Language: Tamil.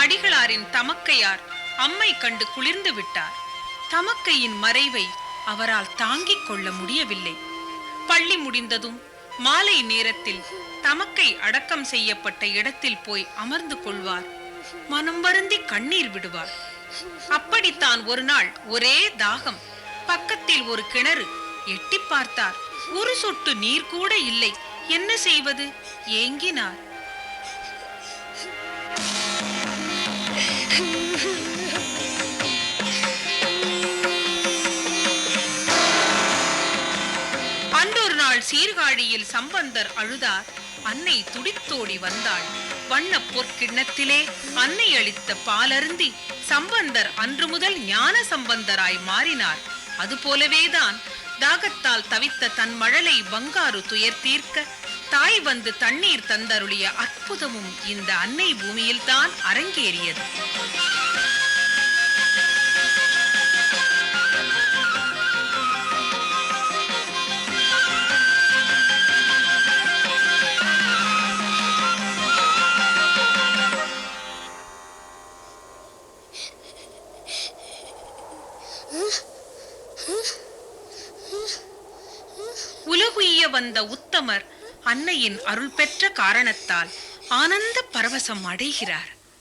அடிகளாரின் தமக்கையார் அம்மை கண்டு குளிர்ந்து விட்டார். தமக்கையின் மறைவை அவரால் தாங்கிக் கொள்ள முடியவில்லை. பள்ளி முடிந்ததும் மாலை நேரத்தில் தமக்கை அடக்கம் செய்யப்பட்ட இடத்தில் போய் அமர்ந்து கொள்வார். மனம் வருந்தி கண்ணீர் விடுவார். அப்படித்தான் ஒரு நாள் ஒரே தாகம். பக்கத்தில் ஒரு கிணறு. எட்டி பார்த்தார். ஒரு சொட்டு நீர் கூட இல்லை. என்ன செய்வது? ஏங்கினார். அன்றொரு நாள் சீர்காழியில் சம்பந்தர் அழுதார். அன்னை துடித்தோடி வந்தாள். வண்ண பொற்கிண்ணத்திலே அன்னை அளித்த பாலருந்தி சம்பந்தர் அன்று முதல் ஞான சம்பந்தராய் மாறினார். அதுபோலவேதான் தாகத்தால் தவித்த தன் மழலை பங்காரு துயர் தீர்க்க தாய் வந்து தண்ணீர் தந்தருளிய அற்புதமும் இந்த அன்னை பூமியில்தான் அரங்கேறியது. உலகுய்ய வந்த உத்தமர் அன்னையின் அருள் பெற்ற காரணத்தால் ஆனந்த பரவசம் அடைகிறார்.